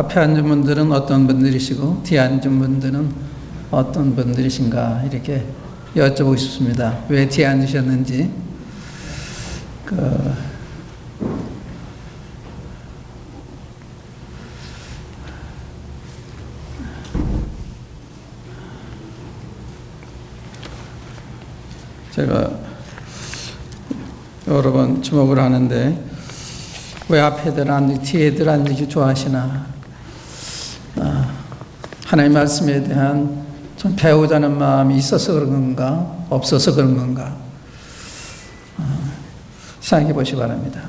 앞에 앉은 분들은 어떤 분들이시고 뒤에 앉은 분들은 어떤 분들이신가 이렇게 여쭤보고 싶습니다. 왜 뒤에 앉으셨는지. 제가 여러 번 주목을 하는데 왜 앞에들 앉기 뒤에들 앉기 좋아하시나. 하나님 말씀에 대한 좀 배우자는 마음이 있어서 그런 건가 없어서 그런 건가 생각해 보시기 바랍니다.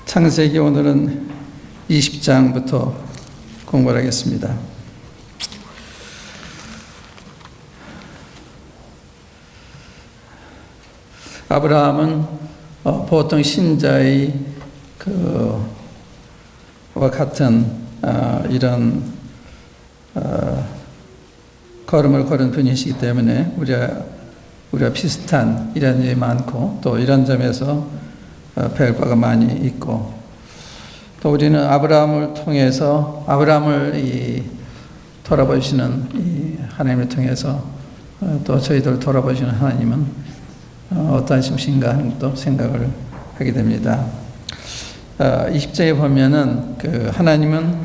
창세기 오늘은 20장부터 공부를 하겠습니다. 아브라함은 보통 신자의 와 같은 이런 걸음을 걸은 분이시기 때문에 우리가 비슷한 이런 점이 많고 또 이런 점에서 배울 바가 많이 있고 또 우리는 아브라함을 통해서 아브라함을 돌아보시는 이 하나님을 통해서 또 저희들 돌아보시는 하나님은 어떠한 분이신가 하는 것도 생각을 하게 됩니다. 20절에 보면은 하나님은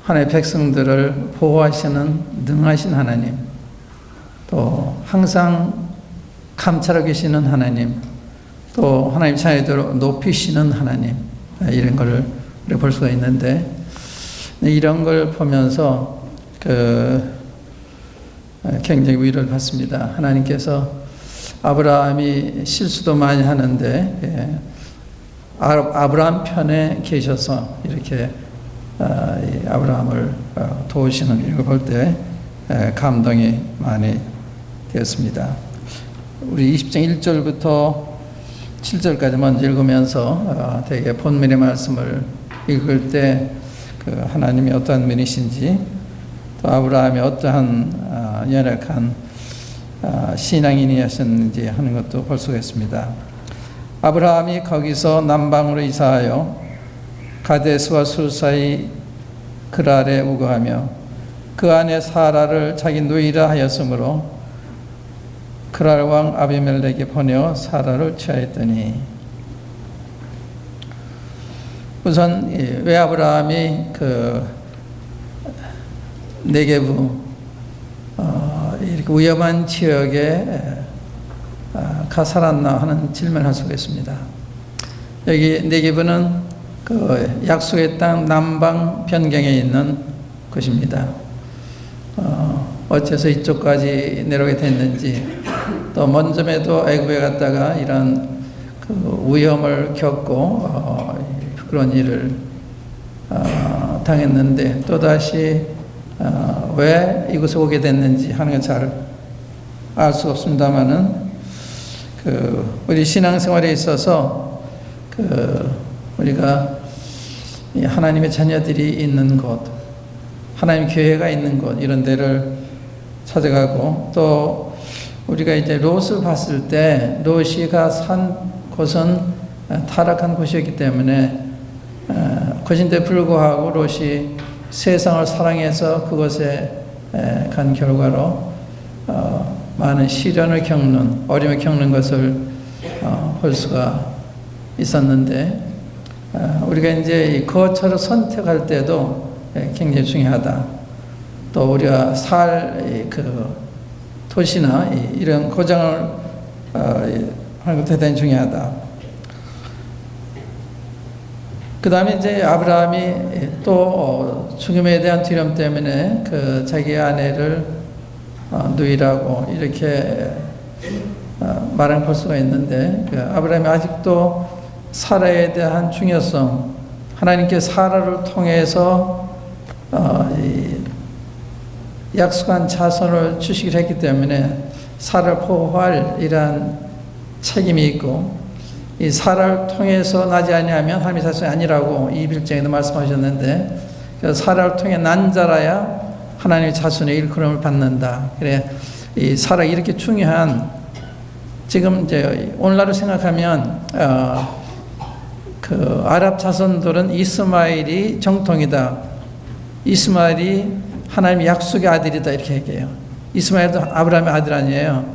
하나님의 백성들을 보호하시는 능하신 하나님, 또 항상 감찰하고 계시는 하나님, 또 하나님 자녀들을 높이시는 하나님, 이런 걸 우리가 볼 수가 있는데 이런 걸 보면서 굉장히 위로를 받습니다. 하나님께서 아브라함이 실수도 많이 하는데 아브라함 편에 계셔서 이렇게 아브라함을 도우시는 이걸 볼 때 감동이 많이 되었습니다. 우리 20장 1절부터 7절까지 먼저 읽으면서 되게 본문의 말씀을 읽을 때 하나님이 어떠한 분이신지 또 아브라함이 어떠한 연약한 신앙인이었는지 하는 것도 볼 수가 있습니다. 아브라함이 거기서 남방으로 이사하여 가데스와 술 사이 그랄에 우거하며 그 안에 사라를 자기 누이라 하였으므로 그랄 왕 아비멜렉이 보내어 사라를 취하였더니. 우선 왜 아브라함이 네게부 이렇게 위험한 지역에 가 살았나 하는 질문을 할 수가 있습니다. 여기 네게부는 약속의 땅 남방 변경에 있는 곳입니다. 어째서 이쪽까지 내려오게 됐는지, 또 먼저에도 애굽에 갔다가 이런 위험을 겪고 그런 일을 당했는데 또다시 왜 이곳에 오게 됐는지 하는 건 잘 알 수 없습니다만은 우리 신앙생활에 있어서 우리가 하나님의 자녀들이 있는 곳, 하나님 교회가 있는 곳 이런 데를 찾아가고 또 우리가 이제 롯을 봤을 때 롯이가 산 곳은 타락한 곳이었기 때문에 그것인데 불구하고 롯이 세상을 사랑해서 그것에 간 결과로 많은 시련을 겪는, 어려움을 겪는 것을 볼 수가 있었는데 우리가 이제 거처를 선택할 때도 굉장히 중요하다. 또 우리가 살 도시나 이런 고장을 하는 것도 대단히 중요하다. 그 다음에 이제 아브라함이 또 죽음에 대한 두려움 때문에 자기 아내를 누이라고 이렇게 말을 볼 수가 있는데 아브라함이 아직도 사라에 대한 중요성, 하나님께 사라를 통해서 약속한 자손을 주시기로 했기 때문에 사라를 보호할 이러한 책임이 있고 이 사라를 통해서 나지 아니하면 하나님의 자손이 아니라고 21장에도 말씀하셨는데 사라를 통해 난 자라야 하나님의 자손의 일컬음을 받는다. 그래 이 사라 이렇게 중요한 지금 이제 오늘날로 생각하면 그 아랍 자손들은 이스마엘이 정통이다. 이스마엘이 하나님의 약속의 아들이다 이렇게 얘기해요. 이스마엘도 아브라함의 아들 아니에요.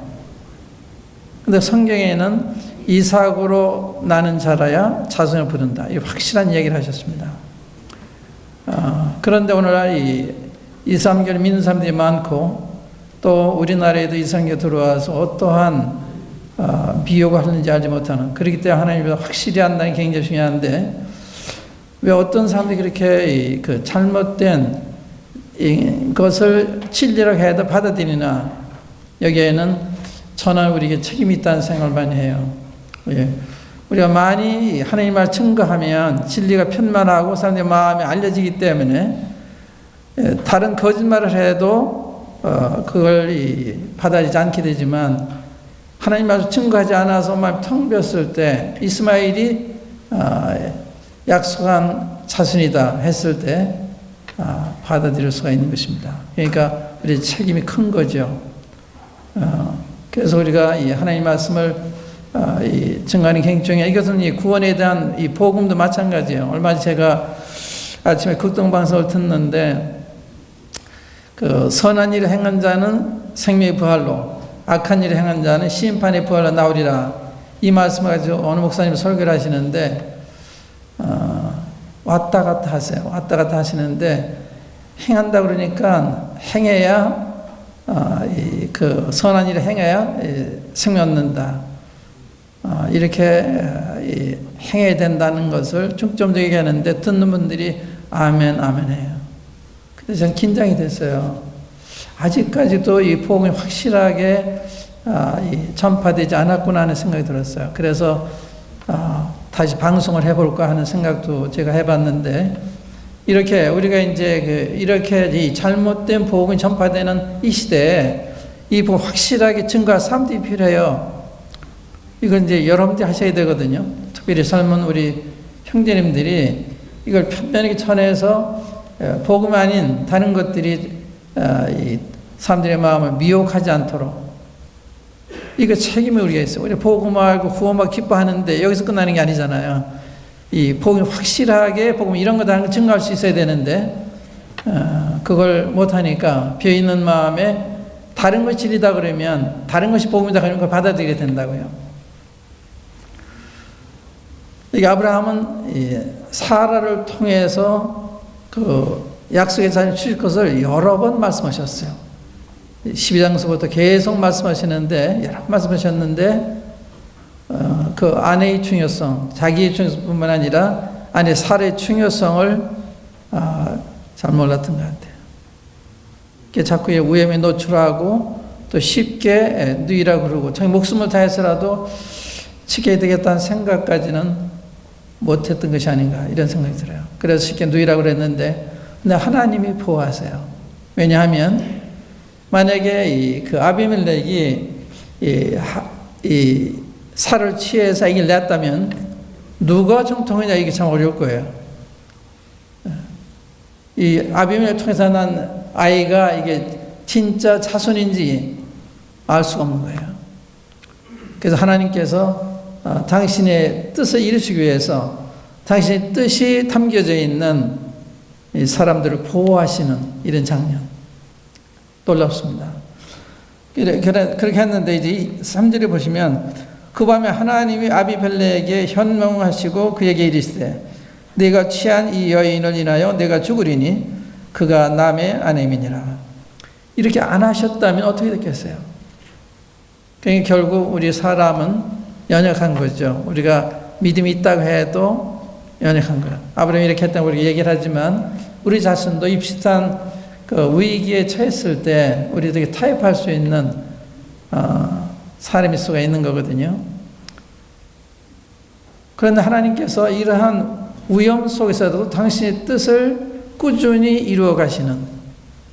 근데 성경에는 이삭으로 나는 자라야 자손을 부른다. 이 확실한 얘기를 하셨습니다. 그런데 오늘날 이 이슬람교를 믿는 사람들이 많고 또 우리나라에도 이슬람교 들어와서 어떠한 미혹을 하는지 알지 못하는, 그렇기 때문에 하나님을 확실히 안다는 게 굉장히 중요한데 왜 어떤 사람들이 그렇게 그 잘못된 것을 진리라고 해도 받아들이나, 여기에는 저는 우리에게 책임이 있다는 생각을 많이 해요. 예. 우리가 많이 하나님 말 증거하면 진리가 편만하고 사람들의 마음에 알려지기 때문에 다른 거짓말을 해도 그걸 받아들이지 않게 되지만, 하나님 말을 증거하지 않아서 마음이 텅 비었을 때 이스마엘이 약속한 자손이다 했을 때 받아들일 수가 있는 것입니다. 그러니까 우리 책임이 큰 거죠. 그래서 우리가 이 하나님 말씀을 증거하는 굉장히, 이것은 이 구원에 대한 이 복음도 마찬가지예요. 얼마 전에 제가 아침에 극동방송을 듣는데 그 선한 일을 행한 자는 생명의 부활로, 악한 일을 행한 자는 심판의 부활로 나오리라, 이 말씀을 가지고 어느 목사님이 설교를 하시는데 왔다 갔다 하세요. 왔다 갔다 하시는데 행한다 그러니까 행해야 그 선한 일을 행해야 생명 얻는다. 이렇게 행해야 된다는 것을 중점적으로 얘기하는데 듣는 분들이 아멘 아멘 해요. 그래서 저는 긴장이 됐어요. 아직까지도 이 복음이 확실하게 전파되지 않았구나 하는 생각이 들었어요. 그래서 다시 방송을 해볼까 하는 생각도 제가 해봤는데, 이렇게 우리가 이제 이렇게 이 잘못된 복음이 전파되는 이 시대에 이 복음 확실하게 증거할 사람들이 필요해요. 이건 이제 여러분들이 하셔야 되거든요. 특별히 젊은 우리 형제님들이 이걸 편면하게 전해서 복음 아닌 다른 것들이 이 사람들의 마음을 미혹하지 않도록, 이거 책임이 우리가 있어요. 우리 복음 알고 구원받고 기뻐하는데 여기서 끝나는 게 아니잖아요. 이 복음이 확실하게 복음 이런 거 다른 거 증거할 수 있어야 되는데 그걸 못하니까 비어있는 마음에 다른 것이 진리다 그러면, 다른 것이 복음이다 그러면 그걸 받아들이게 된다고요. 이 아브라함은 사라를 통해서 그 약속의 자녀를 주실 것을 여러 번 말씀하셨어요. 12장서부터 계속 말씀하시는데, 여러 번 말씀하셨는데 그 아내의 중요성, 자기의 중요성뿐만 아니라 아내 사라의 중요성을 잘 몰랐던 것 같아요. 자꾸 위험에 노출하고 또 쉽게 누이라고 그러고 자기 목숨을 다해서라도 지켜야 되겠다는 생각까지는 못했던 것이 아닌가, 이런 생각이 들어요. 그래서 쉽게 누이라고 그랬는데, 근데 하나님이 보호하세요. 왜냐하면 만약에 그 아비멜렉이 이 살을 취해서 아기를 낳았다면 누가 정통이냐, 이게 참 어려울 거예요. 이 아비멜렉 통해서 난 아이가 이게 진짜 자손인지 알 수가 없는 거예요. 그래서 하나님께서 당신의 뜻을 이루시기 위해서 당신의 뜻이 담겨져 있는 이 사람들을 보호하시는 이런 장면, 놀랍습니다. 그렇게 했는데 이제 3절에 보시면, 그 밤에 하나님이 아비멜렉에게 현명하시고 그에게 이르시되 내가 취한 이 여인을 인하여 내가 죽으리니 그가 남의 아내임이니라. 이렇게 안 하셨다면 어떻게 됐겠어요? 그러니까 결국 우리 사람은 연약한 거죠. 우리가 믿음이 있다고 해도 연약한 거예요. 아브라함이 이렇게 했다고 우리가 얘기를 하지만 우리 자신도 이 비슷한 그 위기에 처했을 때 우리들이 타협할 수 있는 사람일 수가 있는 거거든요. 그런데 하나님께서 이러한 위험 속에서도 당신의 뜻을 꾸준히 이루어 가시는,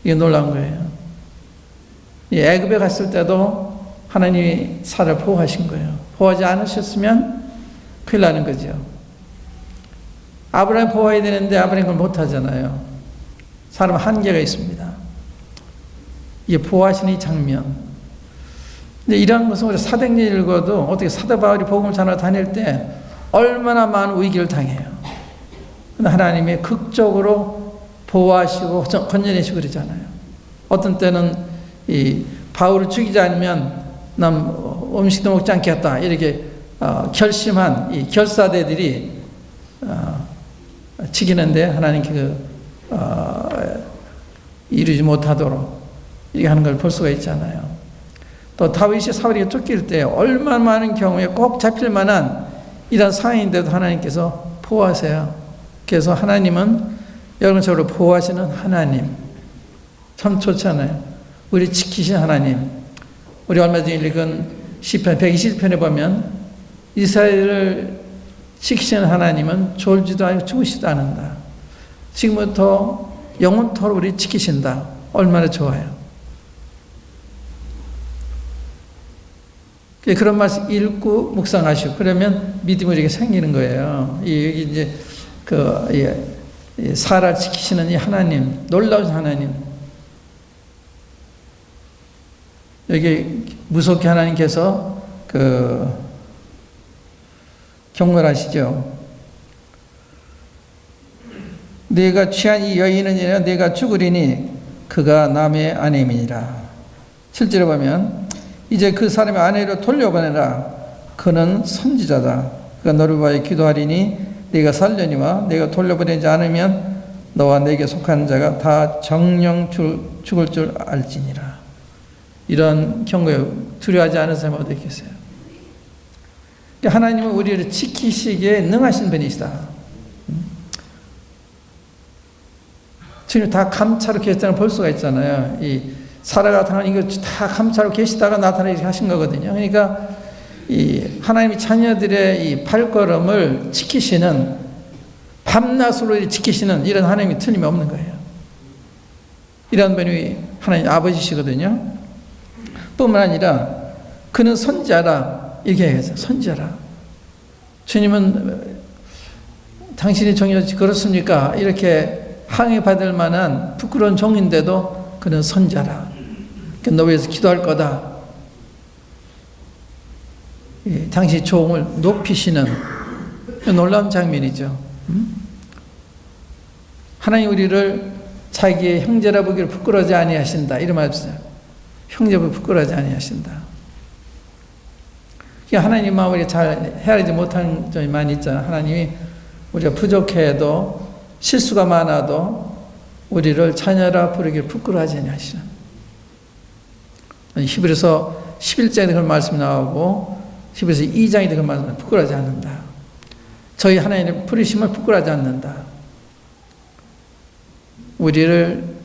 이게 놀라운 거예요. 애굽에 갔을 때도 하나님이 사라를 보호하신 거예요. 보호하지 않으셨으면 큰일 나는 거죠. 아브라함 보호해야 되는데 아브라함이 그걸 못하잖아요. 사람 한계가 있습니다. 이게 보호하시는 이 장면, 근데 이러한 것은 우리 사도행전 읽어도 어떻게 사도 바울이 복음을 전하러 다닐 때 얼마나 많은 위기를 당해요. 근데 하나님이 극적으로 보호하시고 건져내시고 그러잖아요. 어떤 때는 이 바울을 죽이지 않으면 난 음식도 먹지 않겠다 이렇게 결심한 이 결사대들이 죽이는데 하나님 이루지 못하도록 이렇게 하는 걸 볼 수가 있잖아요. 또 다윗이 사울에게 쫓길 때 얼마나 많은 경우에 꼭 잡힐 만한 이런 상황인데도 하나님께서 보호하세요. 그래서 하나님은 여러분처럼 보호하시는 하나님 참 좋잖아요. 우리 지키신 하나님. 우리 얼마 전에 읽은 시편 120편에 보면 이스라엘을 지키시는 하나님은 졸지도 않고 주무시지도 않는다. 지금부터 영원토록 우리 지키신다. 얼마나 좋아요. 그런 말씀 읽고 묵상하시고 그러면 믿음이 이렇게 생기는 거예요. 여기 이제 사라를 지키시는 이 하나님, 놀라운 하나님. 여기 무섭게 하나님께서 경멸하시죠. 내가 취한 이 여인은 내가 죽으리니 그가 남의 아내임이니라. 실제로 보면 이제 그 사람의 아내로 돌려보내라. 그는 선지자다. 그가 너를 위하여 기도하리니 네가 살려니와 내가 돌려보내지 않으면 너와 내게 속한 자가 다 정령 죽을 줄 알지니라. 이런 경고에 두려워하지 않은 사람이 어디 있겠어요? 하나님은 우리를 지키시기에 능하신 분이시다. 주님 다 감찰하고 계시다는 볼 수가 있잖아요. 이 사라가 당한 이거 다 감찰하고 계시다가 나타나게 하신 거거든요. 그러니까 이 하나님의 자녀들의 이 발걸음을 지키시는 밤낮으로 지키시는 이런 하나님이 틀림이 없는 거예요. 이런 분이 하나님 아버지시거든요. 뿐만 아니라 그는 선지자라 이렇게 얘기해서 선지자라. 주님은 당신이 종이었지 그렇습니까? 이렇게 항의받을 만한 부끄러운 종인데도 그는 선지자라. 너 위해서 기도할 거다. 당시 종을 높이시는 놀라운 장면이죠. 하나님 우리를 자기의 형제라 보기를 부끄러워하지 아니하신다. 이런 말 없어요. 형제를 부끄러워하지 아니하신다. 하나님 마음을 잘 헤아리지 못하는 점이 많이 있잖아요. 하나님이 우리가 부족해도 실수가 많아도 우리를 자녀라 부르기를 부끄러워하지 아니하시는. 히브리서 11장에 그런 말씀이 나오고 히브리서 2장에 그런 말씀이 부끄러워하지 않는다. 저희 하나님의 부르심을 부끄러워하지 않는다. 우리를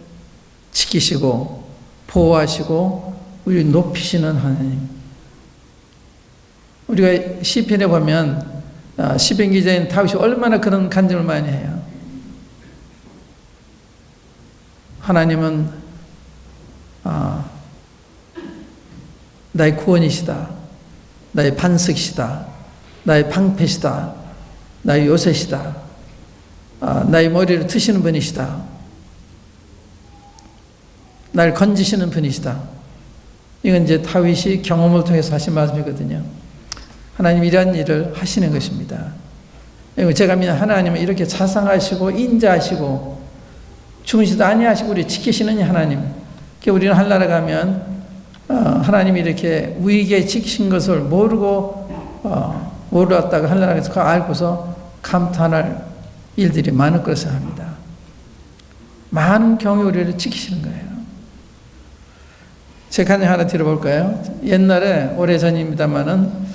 지키시고 보호하시고 우리를 높이시는 하나님. 우리가 시편에 보면 시편 기자인 다윗이 얼마나 그런 간증을 많이 해요. 하나님은 나의 구원이시다. 나의 반석이시다. 나의 방패시다. 나의 요새시다. 나의 머리를 트시는 분이시다. 나를 건지시는 분이시다. 이건 이제 다윗이 경험을 통해서 하신 말씀이거든요. 하나님 이런 일을 하시는 것입니다. 제가 믿는 하나님은 이렇게 자상하시고 인자하시고 주무시도 아니하시고 우리 지키시는 하나님. 우리는 하늘나라 가면 하나님이 이렇게 위기에 지키신 것을 모르었다가 하늘나라에서 그거 알고서 감탄할 일들이 많을 것을 합니다. 많은 경우 우리를 지키시는 거예요. 제 간증 하나 들어볼까요? 옛날에 오래전입니다만은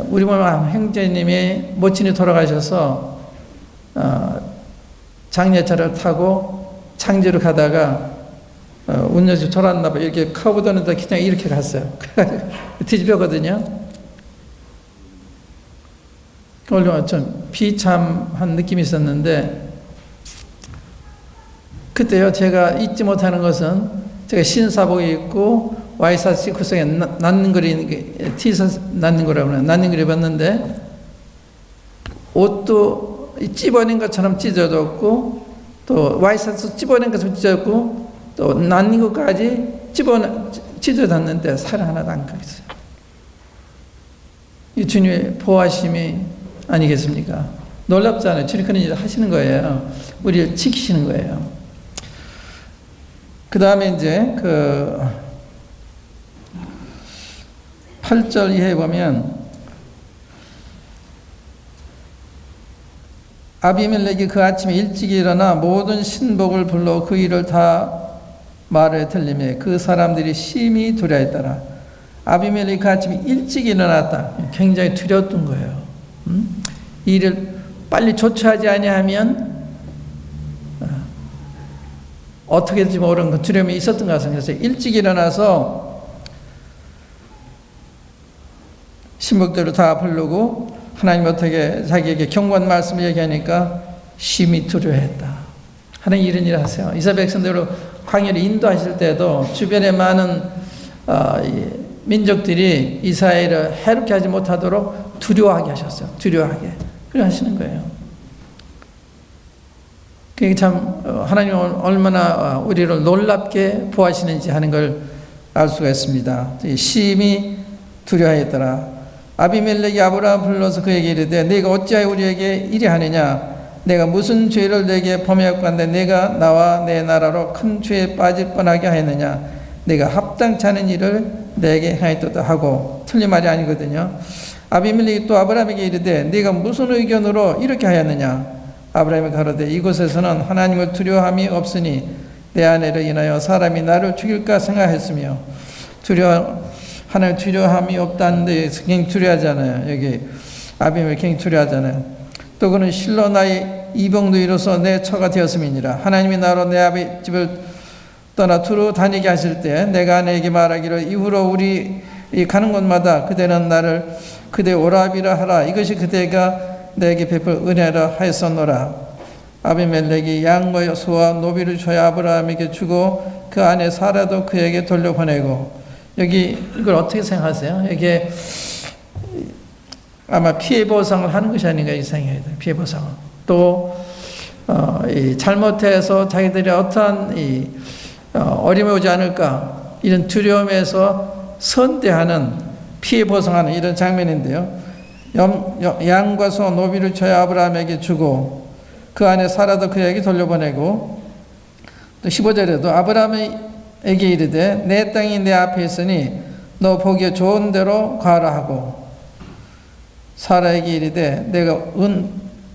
우리 형제님이 모친이 돌아가셔서 장례차를 타고 창제로 가다가 운전수 돌았나 봐. 이렇게 커브 도는데 그냥 이렇게 갔어요. 뒤집혔거든요. 그걸 좀 비참한 느낌이 있었는데 그때요 제가 잊지 못하는 것은 제가 신사복 입고 와이셔츠 구석에 난닝거리 티셔츠 난닝거리라고 그래요. 난닝거리 입었는데 옷도 찝어낸 것처럼 찢어졌고 또 와이셔츠 찝어낸 것처럼 찢어졌고 또 난닝거까지 죽지도 않는데 살을 하나도 안 깎였어요. 이 주님의 보호하심이 아니겠습니까? 놀랍잖아요. 주님 그런 일을 하시는 거예요. 우리를 지키시는 거예요. 그 다음에 이제 8절 이하에 보면 아비멜렉이 그 아침에 일찍 일어나 모든 신복을 불러 그 일을 다 말을 들리며 그 사람들이 심히 두려워했더라. 아비멜렉이 그 아침에 일찍 일어났다. 굉장히 두려웠던 거예요. 이 일을 빨리 조처하지 아니하면 어떻게 될지 모르는 그 두려움이 있었던 것 같습니다. 그래서 일찍 일어나서 신복들을 다 부르고 하나님 어떻게 자기에게 경고한 말씀을 얘기하니까 심히 두려워했다. 하나님 이런 일을 하세요. 이스라엘 백성들을 광야를 인도하실 때도 주변에 많은 민족들이 이스라엘을 해롭게 하지 못하도록 두려워하게 하셨어요. 두려워하게. 그래 하시는 거예요. 그게 참 하나님은 얼마나 우리를 놀랍게 보호하시는지 하는 걸 알 수가 있습니다. 심히 두려워했더라. 아비멜렉이 아브라함 불러서 그에게 이르되 네가 어찌하여 우리에게 이리 하느냐? 내가 무슨 죄를 내게 범하였건대 내가 나와 내 나라로 큰 죄에 빠질 뻔하게 하였느냐? 내가 합당치 않은 일을 내게 행하였도다 하고 틀린 말이 아니거든요. 아비멜렉이 또 아브라함에게 이르되 네가 무슨 의견으로 이렇게 하였느냐? 아브라함이 가로되 이곳에서는 하나님을 두려워함이 없으니 내 아내를 인하여 사람이 나를 죽일까 생각했으며 하나님 두려워함이 없다는데 굉장히 두려워하잖아요. 여기 아비멜렉이 굉장히 두려워하잖아요. 또 그는 실로 나의 이병도 이로써 내 처가 되었음이니라. 하나님이 나로 내 아비 집을 떠나 두루 다니게 하실 때 내가 아내에게 말하기를 이후로 우리 가는 곳마다 그대는 나를 그대 오라비라 하라. 이것이 그대가 내게 베풀 은혜라 하였었노라. 아비멜렉이 양과 소와 노비를 줘야 아브라함에게 주고 그 아내 사라도 그에게 돌려보내고. 여기 이걸 어떻게 생각하세요? 이게 아마 피해 보상을 하는 것이 아닌가 생각해요. 피해 보상을. 또 잘못해서 자기들이 어떠한 어려움이 오지 않을까 이런 두려움에서 선대하는 피해 보상하는 이런 장면인데요. 양과 소 노비를 줘야 아브라함에게 주고 그 안에 사라도 그에게 돌려보내고 또 15절에도 아브라함에게 이르되 내 땅이 내 앞에 있으니 너 보기에 좋은 대로 가라 하고 사라에게 이르되 내가 은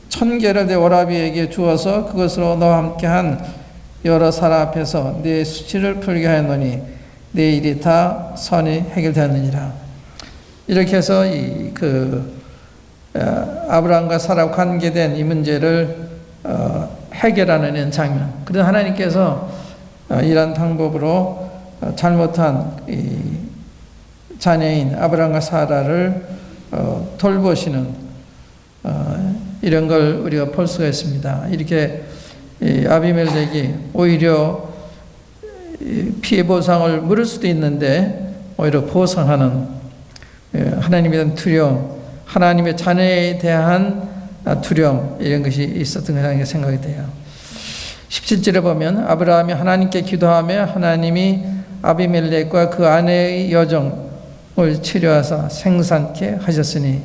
1000개를 내 오라비에게 주어서 그것으로 너와 함께한 여러 사람 앞에서 네 수치를 풀게 하였노니 내 일이 다 선이 해결되었느니라. 이렇게 해서 아브라함과 사라와 관계된 이 문제를 해결하는 장면. 그래서 하나님께서 이런 방법으로 잘못한 이 자녀인 아브라함과 사라를 돌보시는 이런 걸 우리가 볼 수가 있습니다. 이렇게 아비멜렉이 오히려 피해 보상을 물을 수도 있는데 오히려 보상하는 하나님에 대한 두려움, 하나님의 자녀에 대한 두려움 이런 것이 있었던 거라는 생각이 돼요. 17절에 보면 아브라함이 하나님께 기도하며 하나님이 아비멜렉과 그 아내의 여정을 치료하사 생산케 하셨으니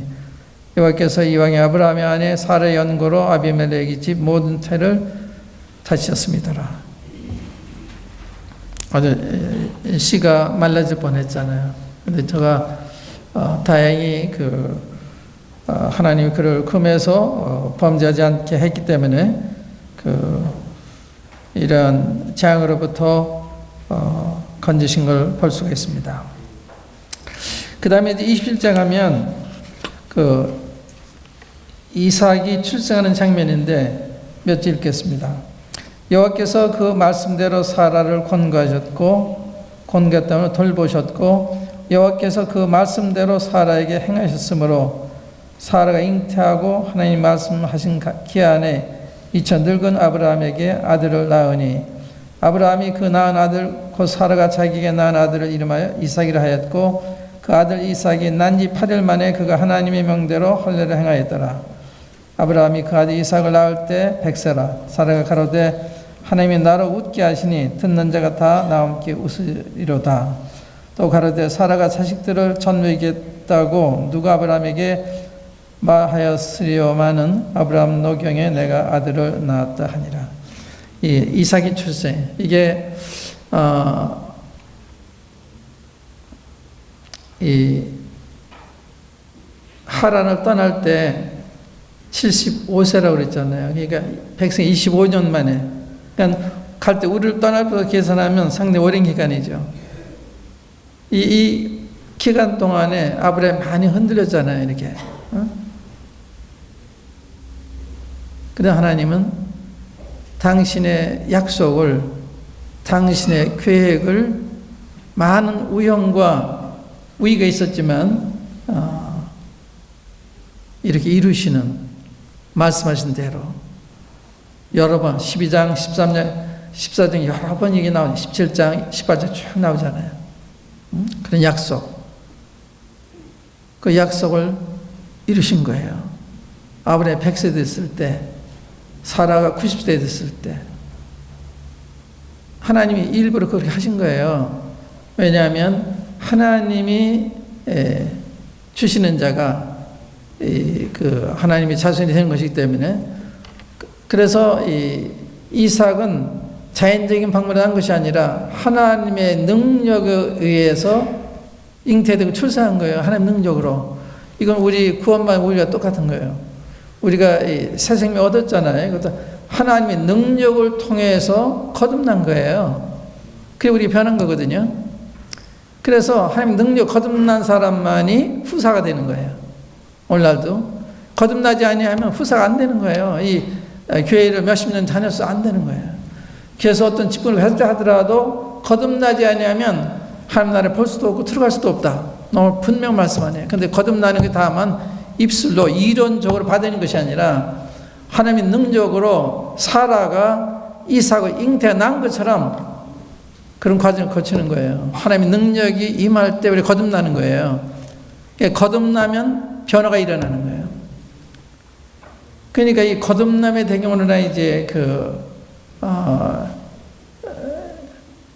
여호와께서 이왕에 아브라함의 아내 사라의 연고로 아비멜렉의 집 모든 태를 다치셨습니다라. 아주 씨가 말라질 뻔했잖아요. 근데 제가 다행히 하나님이 그를 금해서 범죄하지 않게 했기 때문에 이러한 재앙으로부터 건지신 걸 볼 수가 있습니다. 그 다음에 이제 27장 가면 이삭이 출생하는 장면인데 몇 절 읽겠습니다. 여호와께서 그 말씀대로 사라를 권고했다면 돌보셨고 여호와께서 그 말씀대로 사라에게 행하셨으므로 사라가 잉태하고 하나님 말씀하신 기한에 이처 늙은 아브라함에게 아들을 낳으니 아브라함이 그 낳은 아들 곧 사라가 자기에게 낳은 아들을 이름하여 이삭이라 하였고 그 아들 이삭이 난 지 8일 만에 그가 하나님의 명대로 할례를 행하였더라. 아브라함이 그 아들 이삭을 낳을 때 100세라. 사라가 가로되 하나님이 나를 웃게 하시니 듣는 자가 다 나와 함께 웃으리로다. 또 가로되 사라가 자식들을 전무이겠다고 누가 아브라함에게 말하였으리오마는 아브라함 노경에 내가 아들을 낳았다 하니라. 이 이삭이 출세, 이게 이 하란을 떠날 때 75세라고 그랬잖아요. 그러니까 백성 25년 만에, 그러니까 갈 때 우리를 떠날 때부터 계산하면 상당히 오랜 기간이죠. 이 기간 동안에 아브라함이 많이 흔들렸잖아요, 이렇게. 근데 하나님은 당신의 약속을, 당신의 계획을 많은 우연과 우위가 있었지만 이렇게 이루시는, 말씀하신 대로 여러 번 12장, 13장, 14장 여러 번 얘기 나오죠. 17장, 18장 쭉 나오잖아요. 그런 약속, 그 약속을 이루신 거예요. 아브라함이 100세 됐을 때, 사라가 90세 됐을 때 하나님이 일부러 그렇게 하신 거예요. 왜냐하면 하나님이 주시는 자가 그 하나님의 자손이 되는 것이기 때문에. 그래서 이삭은 자연적인 방법으로 한 것이 아니라 하나님의 능력에 의해서 잉태되고 출산한 거예요. 하나님 능력으로. 이건 우리 구원받은 우리가 똑같은 거예요. 우리가 새 생명 얻었잖아요. 그것도 하나님의 능력을 통해서 거듭난 거예요. 그게 우리 변한 거거든요. 그래서 하나님 능력 거듭난 사람만이 후사가 되는 거예요. 오늘날도 거듭나지 아니하면 후사가 안 되는 거예요. 이 교회를 몇십 년 다녀서 안 되는 거예요. 그래서 어떤 직분을 가졌다 하더라도 거듭나지 아니하면 하나님 나라에 볼 수도 없고 들어갈 수도 없다. 너무 분명 말씀하네요. 근데 거듭나는 게 다만 입술로 이론적으로 받아들이는 것이 아니라 하나님의 능력으로 사라가 이삭을 잉태난 것처럼 그런 과정을 거치는 거예요. 하나님의 능력이 임할 때 우리 거듭나는 거예요. 거듭나면 변화가 일어나는 거예요. 그러니까 이 거듭남의 배경으로나 이제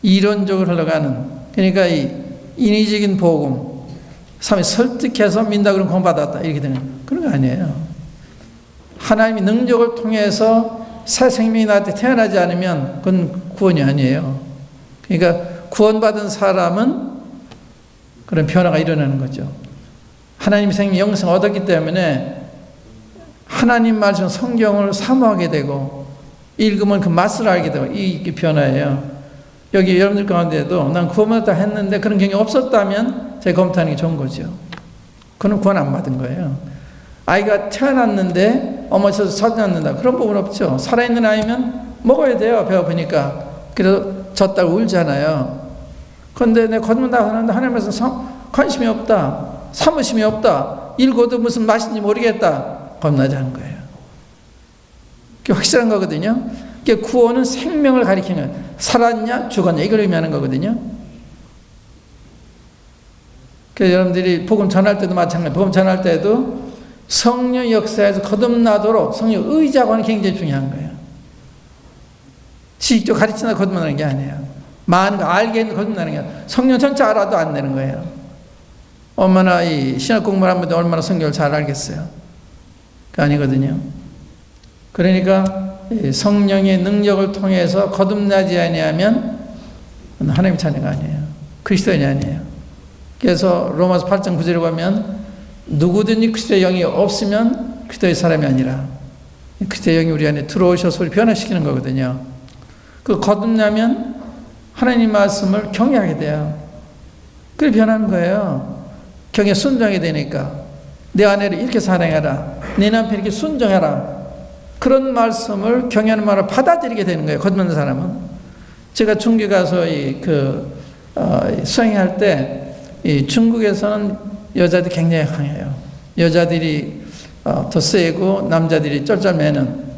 이론적으로 흘러가는, 그러니까 이 인위적인 복음, 사람이 설득해서 민다 그러면 구원받았다 이렇게 되는 그런 거 아니에요. 하나님의 능력을 통해서 새 생명이 나한테 태어나지 않으면 그건 구원이 아니에요. 그러니까 구원받은 사람은 그런 변화가 일어나는 거죠. 하나님의 생명 영생을 얻었기 때문에 하나님 말씀 성경을 사모하게 되고 읽으면 그 맛을 알게 되고 이게 변화예요. 여기 여러분들 가운데도 난 구원받았다 했는데 그런 경험이 없었다면 제가 검토하는 게 좋은 거죠. 그건 구원 안 받은 거예요. 아이가 태어났는데 어머니에서 사주났는다 그런 부분 없죠. 살아있는 아이면 먹어야 돼요. 배고프니까. 그래서 저 딸 울잖아요. 그런데 내가 거듭난다고 하는데 하나님께서 관심이 없다, 사무심이 없다, 읽어도 무슨 맛인지 모르겠다, 겁나지 않은 거예요. 그게 확실한 거거든요. 그게 구원은 생명을 가리키는 거예요. 살았냐 죽었냐 이걸 의미하는 거거든요. 그래서 여러분들이 복음 전할 때도 마찬가지예요. 복음 전할 때도 성령 역사에서 거듭나도록 성령 의지하고는 굉장히 중요한 거예요. 지식적으로 가르치나 거듭나는 게 아니에요. 많은 거 알게 있는 거듭나는 게 아니에요. 성령 전체 알아도 안 되는 거예요. 얼마나 이 신학 공부를 하면 얼마나 성경을 잘 알겠어요. 그게 아니거든요. 그러니까 성령의 능력을 통해서 거듭나지 아니하면 하나님의 자녀가 아니에요. 그리스도인이 아니에요. 그래서 로마서 8장 9절에 보면 누구든지 그리스도의 영이 없으면 그리스도의 사람이 아니라 그리스도의 영이 우리 안에 들어오셔서 우리 변화시키는 거거든요. 그 거듭나면 하나님 말씀을 경외하게 돼요. 그래 변하는 거예요. 경외 순종하게 되니까 내 아내를 이렇게 사랑해라, 내 남편 이렇게 순종해라, 그런 말씀을 경외하는 말을 받아들이게 되는 거예요. 거듭난 사람은. 제가 중국에 가서 수행할 때 중국에서는 여자들이 굉장히 강해요. 여자들이 더 세고 남자들이 쩔쩔매는.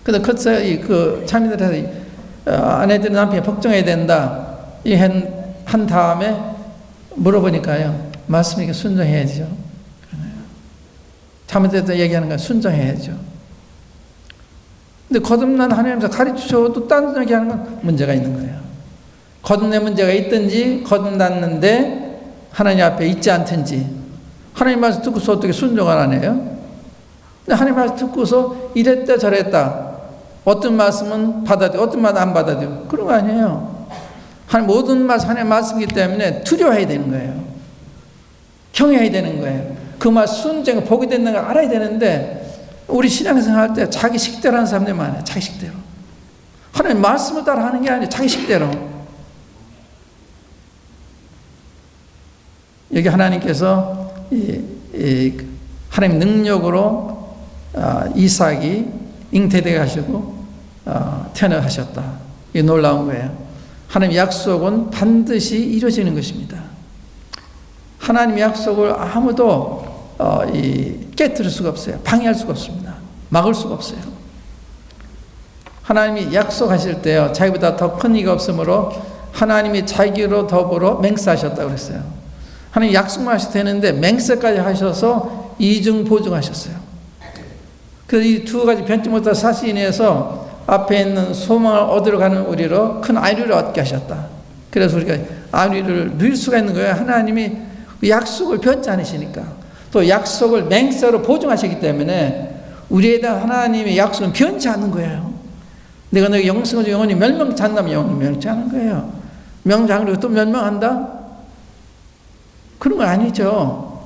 근데 그 참이들한테 아내들은 남편이 복종해야 된다 이 한 다음에 물어보니까요, 말씀에게 순종해야죠. 참이들한테 얘기하는 건 순종해야죠. 근데 거듭난 하나님께서 가르쳐줘도 딴 얘기하는 건 문제가 있는 거예요. 거듭내 문제가 있든지 거듭났는데 하나님 앞에 있지 않든지 하나님 말씀 듣고서 어떻게 순종을 안 해요? 근데 하나님 말씀 듣고서 이랬다 저랬다 어떤 말씀은 받아들여 어떤 말은 안 받아들여 그런 거 아니에요. 하나님 모든 말씀 하나님의 말씀이기 때문에 두려워해야 되는 거예요. 경외해야 되는 거예요. 그 말 순종을 보게 되는 걸 알아야 되는데 우리 신앙생활 할 때 자기 식대로 하는 사람들이 많아요. 자기 식대로. 하나님 말씀을 따라 하는 게 아니에요. 자기 식대로. 여기 하나님께서 하나님 능력으로 이삭이 잉태되게 하시고 태어나셨다. 이게 놀라운 거예요. 하나님 약속은 반드시 이루어지는 것입니다. 하나님의 약속을 아무도 깨뜨릴 수가 없어요. 방해할 수가 없습니다. 막을 수가 없어요. 하나님이 약속하실 때요, 자기보다 더 큰 이가 없으므로 하나님이 자기로 더불어 맹세하셨다고 그랬어요. 하나님 약속만 하셔도 되는데 맹세까지 하셔서 이중 보증하셨어요. 그래서 이 두 가지 변치 못할 사실에 인해서 앞에 있는 소망을 얻으러 가는 우리로 큰 안위를 얻게 하셨다. 그래서 우리가 안위를 누릴 수가 있는 거예요. 하나님이 약속을 변치 않으시니까. 또 약속을 맹세로 보증하시기 때문에 우리에 대한 하나님의 약속은 변치 않는 거예요. 내가 너희 영생을 영원히 멸망치 않다면 영원히 멸망치 않은 거예요. 멸망치 않으려고 또 멸망한다? 그런 건 아니죠.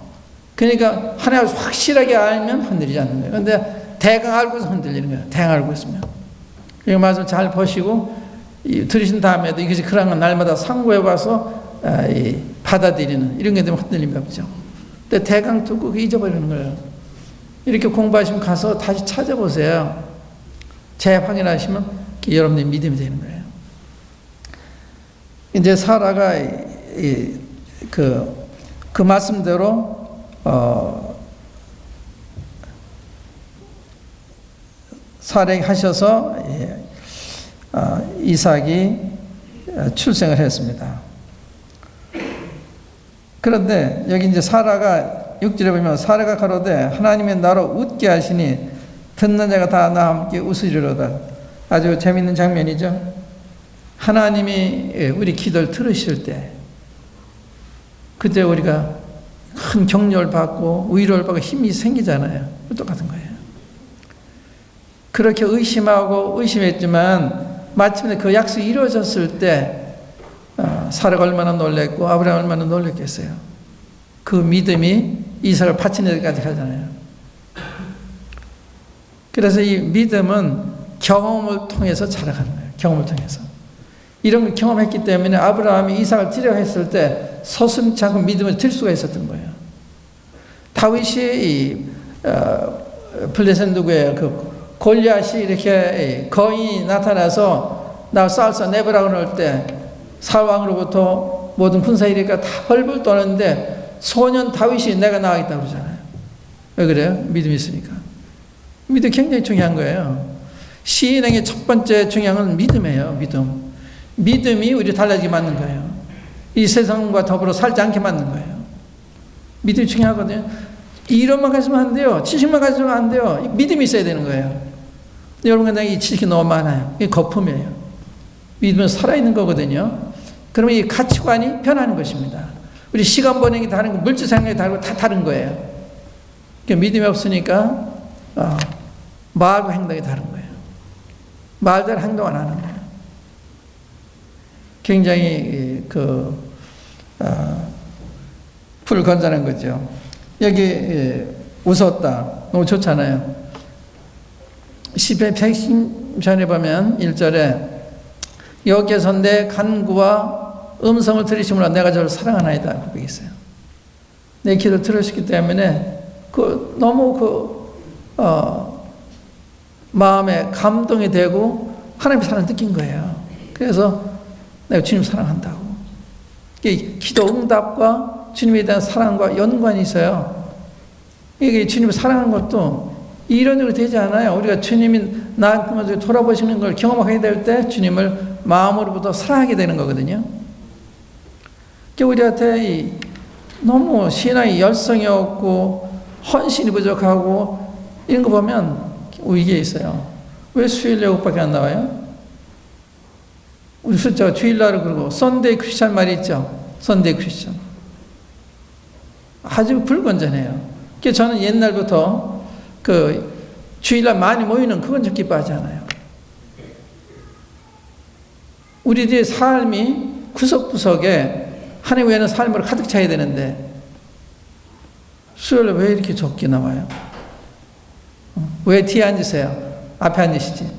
그러니까 하나님을 확실하게 알면 흔들리지 않는 거예요. 그런데 대강 알고서 흔들리는 거예요. 대강 알고 있으면. 이 말씀 잘 보시고 들으신 다음에도 이것이 그런 건 날마다 상고해봐서 받아들이는 이런 게 되면 흔들림이 없죠. 근데 대강 듣고 잊어버리는 거예요. 이렇게 공부하시면 가서 다시 찾아보세요. 재확인하시면 여러분의 믿음이 되는 거예요. 이제 사라가 그 말씀대로 사라에게 하셔서 이삭이 출생을 했습니다. 그런데 여기 이제 사라가 6절에 보면 사라가 가로되 하나님의 나로 웃게 하시니 듣는 자가 다 나와 함께 웃으리로다. 아주 재미있는 장면이죠. 하나님이 우리 기도를 들으실 때 그때 우리가 큰 격려를 받고 위로를 받고 힘이 생기잖아요. 똑같은 거예요. 그렇게 의심하고 의심했지만 마침내 그 약속이 이루어졌을 때 사라가 얼마나 놀랬고 아브라함 얼마나 놀랬겠어요. 그 믿음이 이삭을 바치는 데까지 가잖아요. 그래서 이 믿음은 경험을 통해서 자라가는 거예요. 경험을 통해서. 이런 걸 경험했기 때문에 아브라함이 이삭을 드리려 했을 때 서슴지 않고 믿음을 들 수가 있었던 거예요. 다윗이 블레셋 누구예요? 그 골리앗이 이렇게 거인이 나타나서 나 싸울서 내버려 그럴 때 사왕으로부터 모든 군사 이리가 다 벌벌 떠는데 소년 다윗이 내가 나가겠다 그러잖아요. 왜 그래요? 믿음이 있으니까. 믿음이 굉장히 중요한 거예요. 신앙의 첫 번째 중요한 건 믿음이에요. 믿음. 믿음이 우리 달라지게 만든 거예요. 이 세상과 더불어 살지 않게 만든 거예요. 믿음이 중요하거든요. 이론만 가지면 안 돼요. 지식만 가지면 안 돼요. 믿음이 있어야 되는 거예요. 여러분, 이 지식이 너무 많아요. 이게 거품이에요. 믿음은 살아있는 거거든요. 그러면 이 가치관이 변하는 것입니다. 우리 시간 보내는 게 다른 거, 물질 생각이 다르고 다 다른 거예요. 믿음이 없으니까 말과 행동이 다른 거예요. 말대로 행동 안 하는 거예요. 굉장히 불건전한 거죠. 여기 웃었다. 너무 좋잖아요. 시편 110편에 보면 1절에 여호와께서 내 간구와 음성을 들으심으로 내가 저를 사랑하나이다 고백이 있어요. 내 기도를 들으셨기 때문에 너무 마음에 감동이 되고 하나님의 사랑을 느낀 거예요. 그래서 내가 주님 사랑한다고. 기도 응답과 주님에 대한 사랑과 연관이 있어요. 이게 주님을 사랑하는 것도 이론으로 되지 않아요. 우리가 주님이 나한테 먼저 돌아보시는 걸 경험하게 될 때 주님을 마음으로부터 사랑하게 되는 거거든요. 우리한테 너무 신앙이 열성이 없고 헌신이 부족하고 이런 거 보면 위기에 있어요. 왜 수요일 예배밖에 안 나와요? 우리 숫자가 주일날을 그러고 썬데이 크리스천 말이 있죠. 썬데이 크리스천. 아주 불건전해요. 그래서 저는 옛날부터 그 주일날 많이 모이는 그건 좀 기뻐하지 않아요. 우리들의 삶이 구석구석에 하나님 외에는 삶으로 가득 차야 되는데 수요일에 왜 이렇게 적게 나와요? 왜 뒤에 앉으세요? 앞에 앉으시지?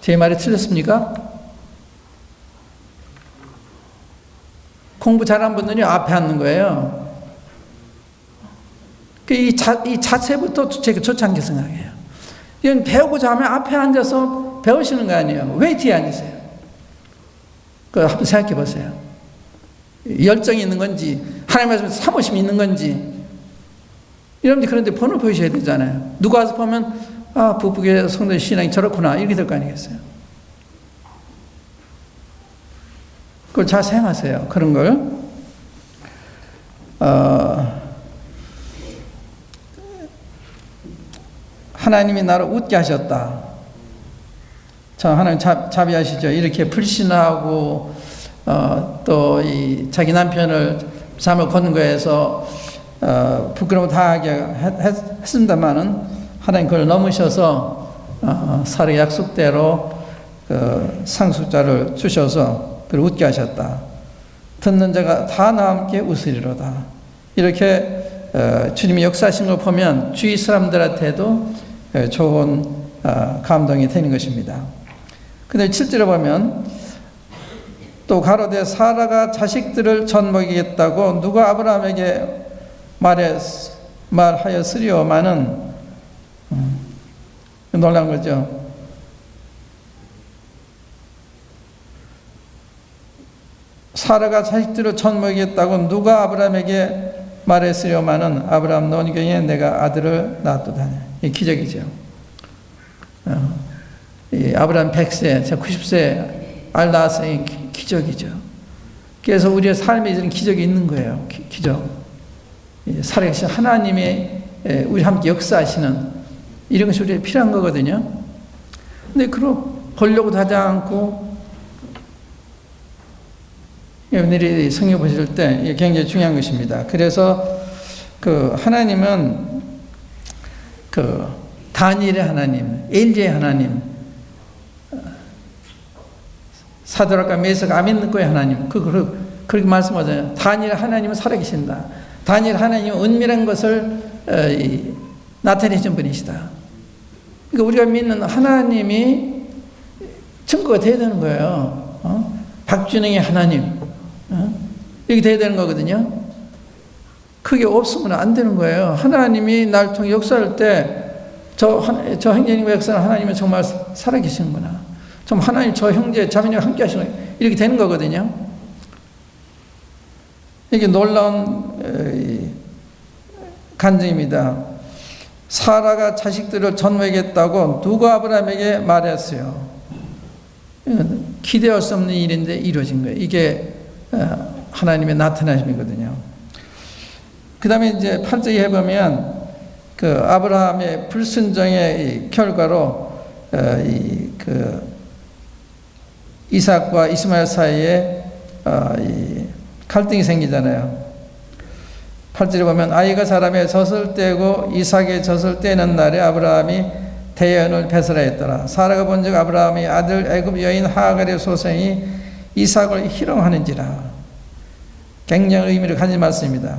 제 말이 틀렸습니까? 공부 잘한 분들이 앞에 앉는 거예요. 이 자체부터 제가 좋지 않게 생각해요. 이건 배우고자 하면 앞에 앉아서 배우시는 거 아니에요. 왜 뒤에 앉으세요? 그거 한번 생각해 보세요. 열정이 있는 건지, 하나님 말씀에 사모심이 있는 건지, 여러분들 그런데 본을 보이셔야 되잖아요. 누가 와서 보면, 아, 북북의 성도 신앙이 저렇구나, 이렇게 될 거 아니겠어요? 그걸 잘 생각하세요. 그런 걸. 하나님이 나를 웃게 하셨다. 참 하나님 자비하시죠. 이렇게 불신하고 또 이 자기 남편을 잠을 걷는 거에서 부끄러움 당하게 했습니다만은 하나님 그걸 넘으셔서 살의 약속대로 그 상속자를 주셔서 그를 웃게 하셨다. 듣는 자가 다 나와 함께 웃으리로다. 이렇게 주님이 역사하신 걸 보면 주위 사람들한테도 좋은 감동이 되는 것입니다. 근데 실제로 보면 또 가로되 사라가 자식들을 전 먹이겠다고 누가 아브라함에게 말하였으리오마는 놀란 거죠. 사라가 자식들을 전 먹이겠다고 누가 아브라함에게 말했으리오마는 아브라함 노년경에 내가 아들을 낳았도다. 이 기적이죠. 이 아브라함 100세, 90세 알 낳았으니 기적이죠. 그래서 우리의 삶에 이런 기적이 있는 거예요. 기적. 살아계신 하나님의 우리 함께 역사하시는 이런 것이 우리에게 필요한 거거든요. 근데 그걸 보려고도 하지 않고 여러분들이 성경 보실 때 이게 굉장히 중요한 것입니다. 그래서 그 하나님은 그 다니엘의 하나님, 엘리의 하나님, 사드락과 메삭 아벤느고의 하나님, 그렇게 말씀하잖아요. 다니엘 하나님은 살아계신다. 다니엘 하나님은 은밀한 것을 나타내신 분이시다. 그러니까 우리가 믿는 하나님이 증거가 돼야 되는 거예요. 박준영의 하나님, 이렇게 돼야 되는 거거든요. 그게 없으면 안 되는 거예요. 하나님이 날 통해 역사할 때 저 형제님과 역사는 하나님이 정말 살아계시는구나. 좀 하나님 저 형제 자매님과 함께 하시는 이렇게 되는 거거든요. 이게 놀라운 간증입니다. 사라가 자식들을 전무하겠다고 누가 아브라함에게 말했어요. 기대할 수 없는 일인데 이루어진 거예요. 이게 하나님의 나타나심이거든요. 그 다음에 이제 8절에 해보면 그 아브라함의 불순종의 결과로 이삭과 이스마엘 사이에 갈등이 생기잖아요. 8절에 보면 아이가 사람의 젖을 떼고 이삭의 젖을 떼는 날에 아브라함이 대연을 배설하였더라. 사라가 본즉 아브라함이 아들 애굽 여인 하갈의 소생이 이삭을 희롱하는지라. 굉장히 의미를 가진 말씀입니다.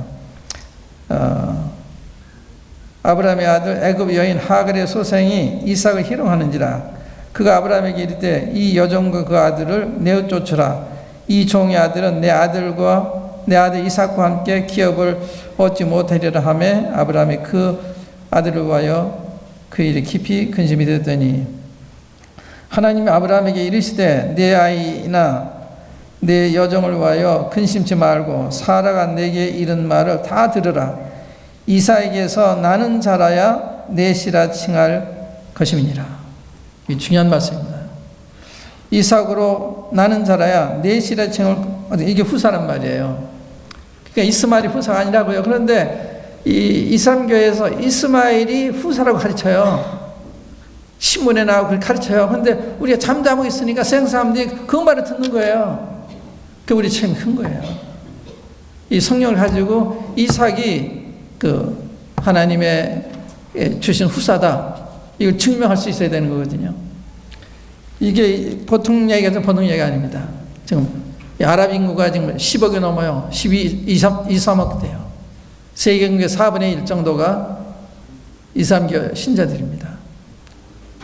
아브라함의 아들 애굽 여인 하갈의 소생이 이삭을 희롱하는지라. 그가 아브라함에게 이르되 이 여종과 그 아들을 내어 쫓으라. 이 종의 아들은 내 아들 이삭과 함께 기업을 얻지 못하리라 하매 아브라함이 그 아들을 위하여 그 일에 깊이 근심이 되더니 하나님이 아브라함에게 이르시되 내 아이나 내 여종을 위하여 근심치 말고 사라가 내게 이른 말을 다 들으라. 이삭에게서 나는 자라야 내 씨라 칭할 것임이니라. 이 중요한 말씀입니다. 이삭으로 나는 자라야 내 씨라 칭할 이게 후사란 말이에요. 그러니까 이스마엘이 후사가 아니라고요. 그런데 이 이스람교에서 이스마엘이 후사라고 가르쳐요. 신문에 나오고 그걸 가르쳐요. 근데 우리가 잠잠하고 있으니까 세상 사람들이 그 말을 듣는 거예요. 그게 우리 책임이 큰 거예요. 이 성령을 가지고 이삭이 그 하나님의 주신 후사다, 이걸 증명할 수 있어야 되는 거거든요. 이게 보통 얘기가 보통 얘기가 아닙니다. 지금 아랍 인구가 지금 10억이 넘어요. 3억 돼요. 세계 인구의 4분의 1 정도가 이슬람교 신자들입니다.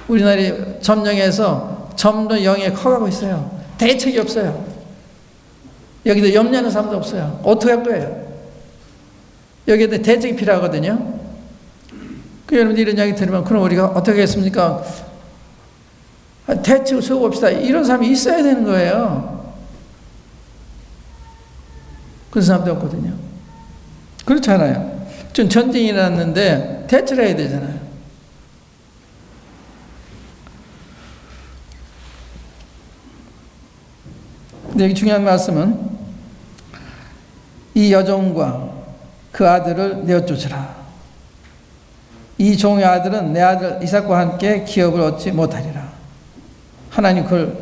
우리나라에 점령해서 점점 영이 커가고 있어요. 대책이 없어요. 여기도 염려하는 사람도 없어요. 어떻게 할 거예요? 여기에 대책이 필요하거든요. 그 여러분들 이런 이야기 들으면 그럼 우리가 어떻게 했습니까? 대책을 세워봅시다. 이런 사람이 있어야 되는 거예요. 그런 사람도 없거든요. 그렇지 않아요. 좀 전쟁이 났는데 대처를 해야 되잖아요. 근데 여기 중요한 말씀은 이 여종과 그 아들을 내어쫓으라. 이 종의 아들은 내 아들 이삭과 함께 기업을 얻지 못하리라. 하나님 그걸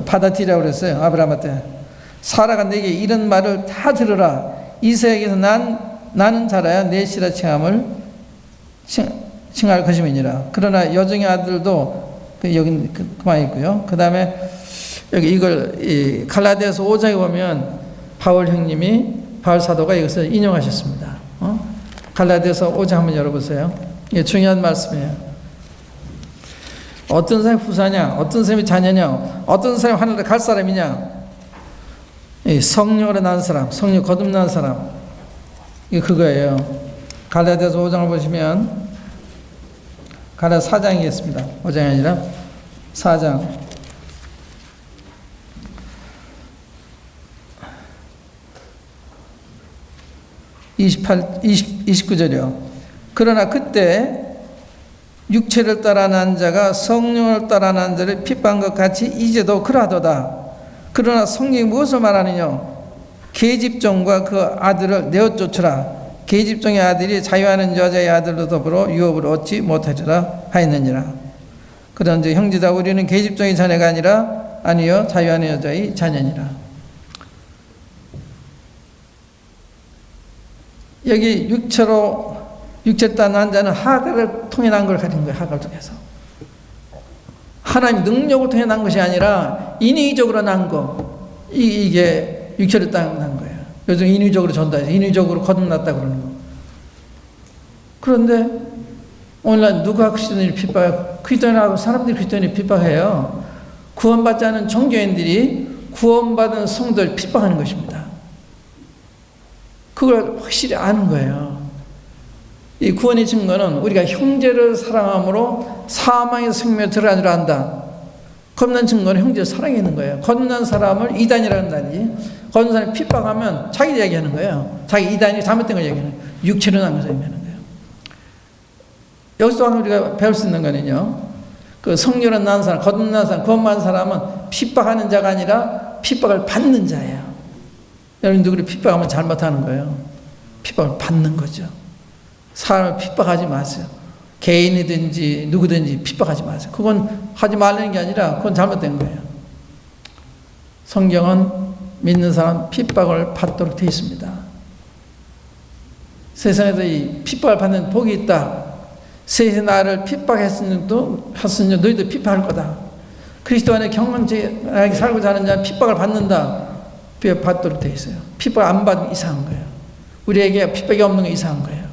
받아들이라고 그랬어요. 아브라함한테. 사라가 내게 이런 말을 다 들으라. 이삭에게서 나는 자라야 내 씨라 칭할 것임이니라. 그러나 여종의 아들도 여기 그만 있고요. 그 다음에 여기 이걸 갈라디아서 5장에 보면 바울 형님이, 바울 사도가 여기서 인용하셨습니다. 갈라디아서 5장 한번 열어보세요. 이게 중요한 말씀이에요. 어떤 사람이 후사냐, 어떤 사람이 자녀냐, 어떤 사람이 하늘에 갈 사람이냐, 성령으로 난 사람, 성령 거듭난 사람, 이게 그거예요. 갈라디아서 5장을 보시면 갈라디아서 4장이겠습니다. 5장이 아니라 4장 29절이요. 그러나 그때 육체를 따라 난 자가 성령을 따라 난 자를 핍박한 것 같이 이제도 그러하도다. 그러나 성령이 무엇을 말하느냐? 계집종과 그 아들을 내어쫓으라. 계집종의 아들이 자유하는 여자의 아들로 더불어 유업을 얻지 못하리라 하였느니라. 그런즉 형제다, 우리는 계집종의 자녀가 아니라 아니요 자유하는 여자의 자녀니라. 여기 육체를 따는 자는 하갈을 통해 난 걸 가진 거예요. 하갈을 통해서. 하나님 능력을 통해 난 것이 아니라 인위적으로 난 거. 이게 육체를 따는 거예요. 요즘 인위적으로 전도해서 인위적으로 거듭났다 그러는 거. 그런데 오늘날 누가 그리스도인을 핍박해요? 그리스도인하고 사람들이 그리스도인을 핍박해요. 구원받지 않은 종교인들이 구원받은 성도를 핍박하는 것입니다. 그걸 확실히 아는 거예요. 이 구원의 증거는 우리가 형제를 사랑함으로 사망에서 생명에 들어가는 줄 안다. 거듭난 증거는 형제를 사랑하는 거예요. 거듭난 사람을 이단이라 한다든지, 거듭난 사람이 핍박하면 자기 얘기하는 거예요. 자기 이단이 잘못된 걸 얘기하는 거예요. 육체로 난 것을 얘기하는 거예요. 여기서 우리가 배울 수 있는 거는요, 그 성령으로 난 사람, 거듭난 사람, 구원받은 사람은 핍박하는 자가 아니라 핍박을 받는 자예요. 여러분 누구를 핍박하면 잘못하는 거예요. 핍박을 받는 거죠. 사람을 핍박하지 마세요. 개인이든지 누구든지 핍박하지 마세요. 그건 하지 말라는 게 아니라 그건 잘못된 거예요. 성경은 믿는 사람 핍박을 받도록 되어 있습니다. 세상에서 이 핍박을 받는 복이 있다. 세상에 나를 핍박했으니 너희도 핍박할 거다. 그리스도 안에 경건하게 살고자 하는 자는 핍박을 받는다. 받도록 되어 있어요. 핍박 안 받으면 이상한 거예요. 우리에게 핍박이 없는 건 이상한 거예요.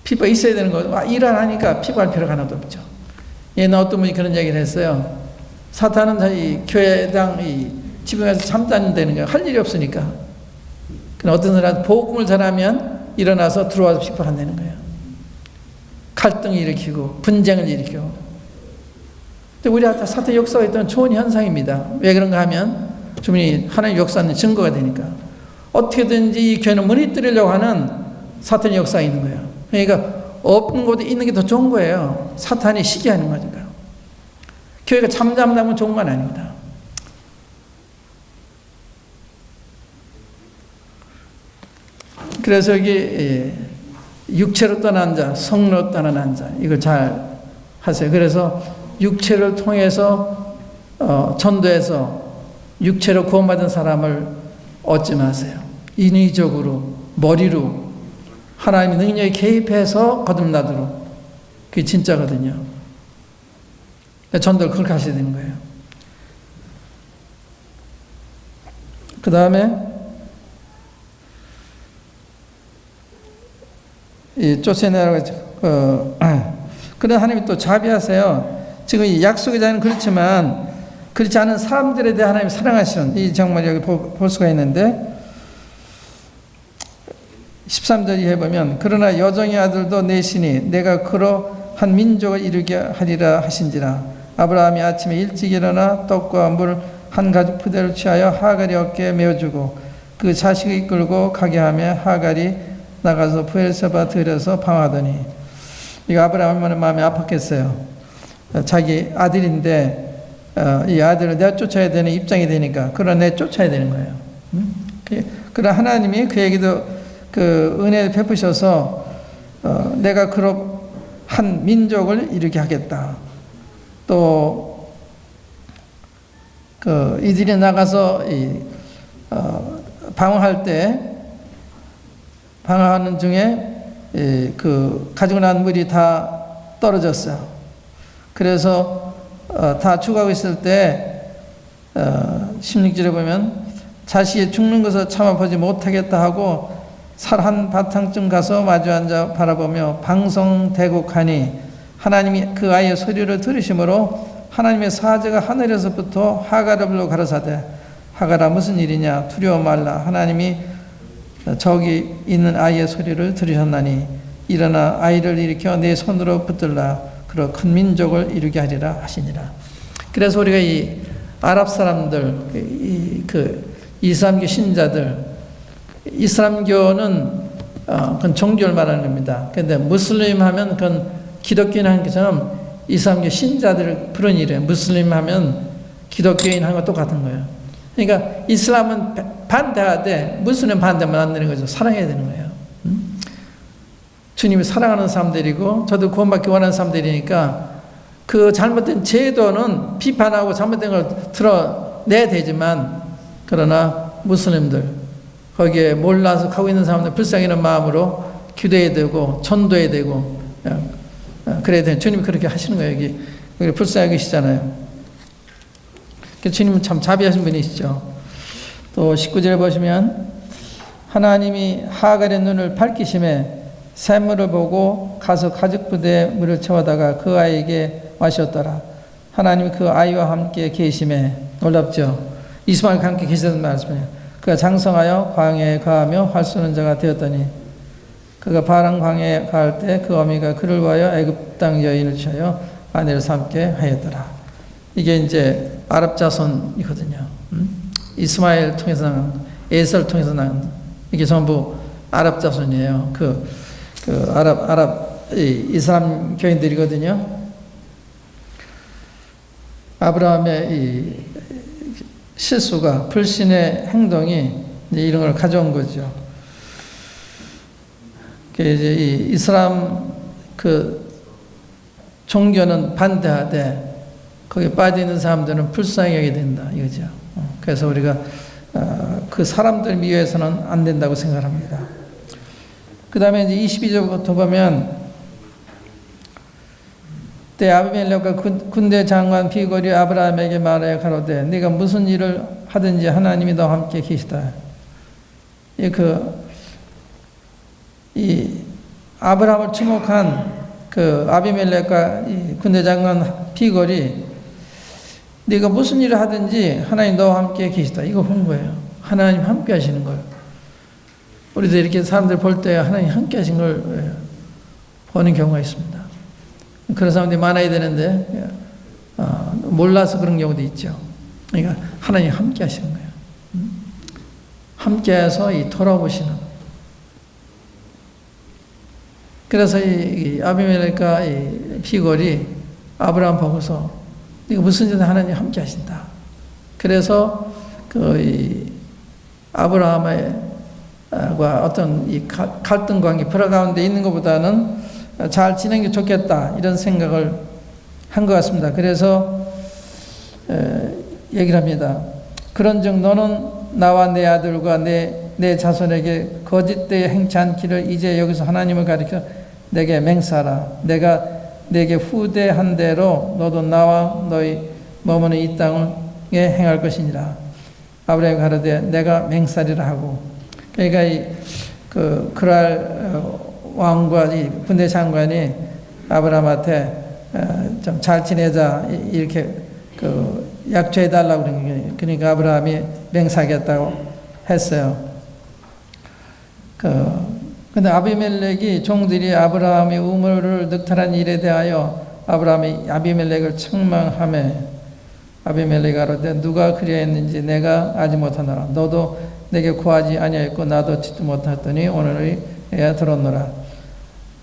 핍박이 있어야 되는 거. 일 안 하니까 핍박할 필요가 하나도 없죠. 예나 어떤 분이 그런 얘기를 했어요. 사탄은 이 교회당 지붕에서 잠자는 되는 거예요. 할 일이 없으니까. 그럼 어떤 사람은 복음을 전하면 일어나서 들어와서 핍박한다는 거예요. 갈등을 일으키고 분쟁을 일으키고. 근데 우리한테 사탄 역사가 있던 좋은 현상입니다. 왜 그런가 하면 주님이 하나님 역사는 증거가 되니까 어떻게든지 이 교회는 무너뜨리려고 하는 사탄의 역사가 있는 거예요. 그러니까 없는 곳에 있는 게 더 좋은 거예요. 사탄이 시기하는 거니까요. 교회가 잠잠하면 좋은 건 아닙니다. 그래서 여기 육체로 떠난 자, 성로 떠난 자, 이걸 잘 하세요. 그래서 육체를 통해서 전도해서 육체로 구원받은 사람을 얻지 마세요. 인위적으로 머리로 하나님의 능력에 개입해서 거듭나도록, 그게 진짜거든요. 전도를 그렇게 하셔야 되는 거예요. 그 다음에 이 쫓아내라고 그런 하나님이 또 자비하세요. 지금 이 약속의 자는 그렇지만 그렇지 않은 사람들에 대해 하나님이 사랑하시는, 이 정말 여기 볼 수가 있는데 13절 이해 보면 그러나 여종의 아들도 내시니 내가 그러한 민족을 이루게 하리라 하신지라. 아브라함이 아침에 일찍 일어나 떡과 물 한 가죽 부대를 취하여 하갈이 어깨에 메어주고 그 자식을 이끌고 가게 하며 하갈이 나가서 브엘세바 들여서 방하더니, 이거 아브라함 얼마나 마음이 아팠겠어요. 자기 아들인데 이 아들을 내가 쫓아야 되는 입장이 되니까, 그러나 내가 쫓아야 되는 거예요. 그러나 하나님이 그에게도 그 은혜를 베푸셔서 내가 그러한 민족을 이루게 하겠다. 또 이들이 나가서 방황할 때 방황하는 중에 가지고 난 물이 다 떨어졌어요. 그래서 다 죽어가고 있을 때 16절에 보면 자식이 죽는 것을 참아보지 못하겠다 하고 살 한 바탕쯤 가서 마주 앉아 바라보며 방성대곡하니 하나님이 그 아이의 소리를 들으심으로 하나님의 사자가 하늘에서부터 하갈을 불러 가라사대 하갈아 무슨 일이냐 두려워 말라 하나님이 저기 있는 아이의 소리를 들으셨나니 일어나 아이를 일으켜 내 손으로 붙들라 그러 큰 민족을 이루게 하리라 하시니라. 그래서 우리가 이 아랍 사람들, 이슬람교 신자들, 이슬람교는 그건 종교를 말하는 겁니다. 그런데 무슬림 하면 그건 기독교인 하는 것처럼 이슬람교 신자들을 부르는 일이에요. 무슬림 하면 기독교인 하는 거 똑같은 거예요. 그러니까 이슬람은 반대하되 무슬림 반대만 안 되는 거죠. 사랑해야 되는 거예요. 주님이 사랑하는 사람들이고 저도 구원받기 원하는 사람들이니까 그 잘못된 제도는 비판하고 잘못된 걸 드러내야 되지만, 그러나 무슬림들 거기에 몰라서 가고 있는 사람들 불쌍히는 마음으로 기도해야 되고 전도해야 되고 그래야 돼요. 주님이 그렇게 하시는 거예요. 여기 불쌍히 계시잖아요. 주님은 참 자비하신 분이시죠. 또 19절에 보시면 하나님이 하갈의 눈을 밝히심에 샘물을 보고 가서 가죽 부대에 물을 채워다가 그 아이에게 마셨더라. 하나님이 그 아이와 함께 계심에, 놀랍죠. 이스마엘과 함께 계시다는 말씀이에요. 그가 장성하여 광야에 가하며 활 쏘는 자가 되었더니 그가 바람 광야에 가할 때 그 어미가 그를 위하여 애굽 땅 여인을 취하여 아내를 삼게 하였더라. 이게 이제 아랍 자손이거든요. 이스마엘 통해서 나간, 에서를 통해서 나간, 이게 전부 아랍 자손이에요. 아랍 이슬람 교인들이거든요. 아브라함의 이 실수가, 불신의 행동이 이제 이런 걸 가져온 거죠. 이제 이 이슬람 종교는 반대하되 거기에 빠져 있는 사람들은 불쌍히 여겨야 된다 이거죠. 그래서 우리가 그 사람들 위해서는 안 된다고 생각합니다. 그 다음에 이제 22절부터 보면 때 아비멜렉과 군대 장관 비골이 아브라함에게 말하여 가로되 네가 무슨 일을 하든지 하나님이 너와 함께 계시다. 이 아브라함을 주목한 그 아비멜렉과 이 군대 장관 비골이 네가 무슨 일을 하든지 하나님 너와 함께 계시다. 이거 본 거예요. 하나님 함께 하시는 걸. 우리도 이렇게 사람들 볼 때 하나님 함께 하신 걸 보는 경우가 있습니다. 그런 사람들이 많아야 되는데 몰라서 그런 경우도 있죠. 그러니까 하나님 함께 하시는 거예요. 함께 해서 돌아보시는. 그래서 이 아비멜렉과 이 비골이 아브라함 보고서 네가 무슨 일을 하나님 함께 하신다. 그래서 아브라함과 어떤 이 갈등 관계, 불화 가운데 있는 것보다는 잘 지내는 게 좋겠다 이런 생각을 한 것 같습니다. 그래서 얘기를 합니다. 그런즉 너는 나와 내 아들과 내 자손에게 거짓되이 행치 않기를 이제 여기서 하나님을 가리켜 내게 맹세하라. 내가 내게 후대한 대로 너도 나와 너희 머무는 이 땅에 행할 것이니라. 아브라함이 가로되 내가 맹세하리라 하고. 그러니까 그랄 왕과 이 군대 장관이 아브라함한테 좀 잘 지내자 이렇게 약조해 달라고 그런 거예요. 그러니까 아브라함이 맹세하겠다고 했어요. 근데 아비멜렉이 종들이 아브라함이 우물을 늑탈한 일에 대하여 아브라함이 아비멜렉을 책망하며 아비멜렉이 가로되 누가 그리하였는지 내가 알지 못하노라. 너도 내게 구하지 아니하였고 나도 듣지 못하였더니 오늘에 들었노라.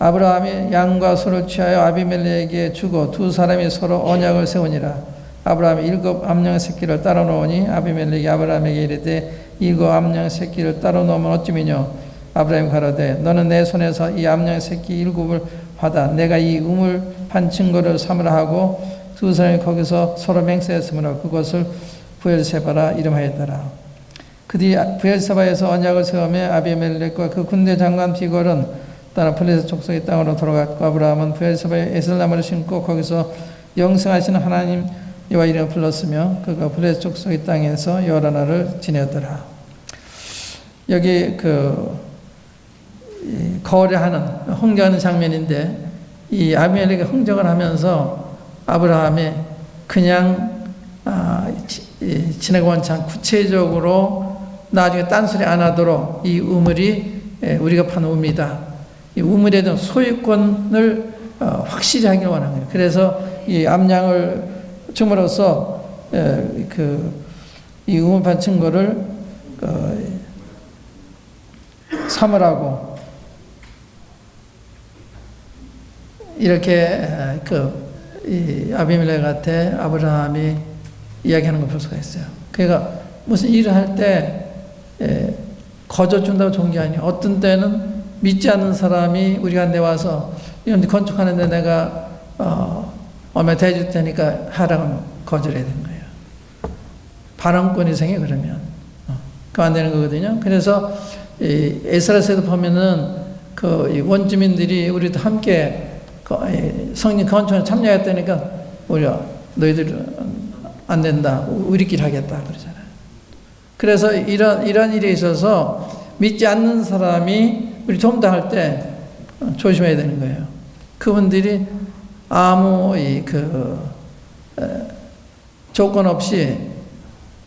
아브라함이 양과 소를 취하여 아비멜렉에게 주고 두 사람이 서로 언약을 세우니라. 아브라함이 7 암양 새끼를 따로 놓으니 아비멜렉이 아브라함에게 이르되 7 암양 새끼를 따로 놓으면 어찌미뇨. 아브라함이 가로되 너는 내 손에서 이 암양 새끼 7을 받아 내가 이 우물 판 증거를 삼으라 하고 두 사람이 거기서 서로 맹세했으므로 그것을 부엘세바라 이름하였더라. 그뒤 부엘세바에서 언약을 세우며 아비멜렉과 그 군대 장관 비걸은 따라 블레셋 족속의 땅으로 돌아갔고 아브라함은 부엘세바에 에슬나무를 심고 거기서 영생하시는 하나님 여호와 이름을 불렀으며 그가 블레셋 족속의 땅에서 여러 날을 지냈더라. 여기 거래하는 흥정하는 장면인데 이 아비멜렉이 흥정을 하면서 아브라함이 그냥 지내고 원치 않고 구체적으로 나중에 딴소리 안 하도록 이 우물이 우리가 판 우물이다. 이 우물에 대한 소유권을 확실히 하기를 원한 거예요. 그래서 이 암양을 줌으로써 이 우물판 증거를 삼으라고 이렇게 이 아비멜렉한테 아브라함이 이야기하는 걸 볼 수가 있어요. 그러니까 무슨 일을 할 때 거저 준다고 좋은 게 아니에요. 어떤 때는 믿지 않는 사람이 우리가 내 와서 이런 데 건축하는데 내가 얼마 대줄 테니까 하라고 거절해야 되는 거예요. 발언권이 생겨 그러면 그럼 안 되는 거거든요. 그래서 이 에스라서에도 보면은 이 원주민들이 우리도 함께 성령 건축에 참여했다니까 우리가 너희들 안 된다 우리끼리 하겠다 그러잖아요. 그래서 이런 일에 있어서 믿지 않는 사람이 우리 좀 더 할 때 조심해야 되는 거예요. 그분들이 아무 조건 없이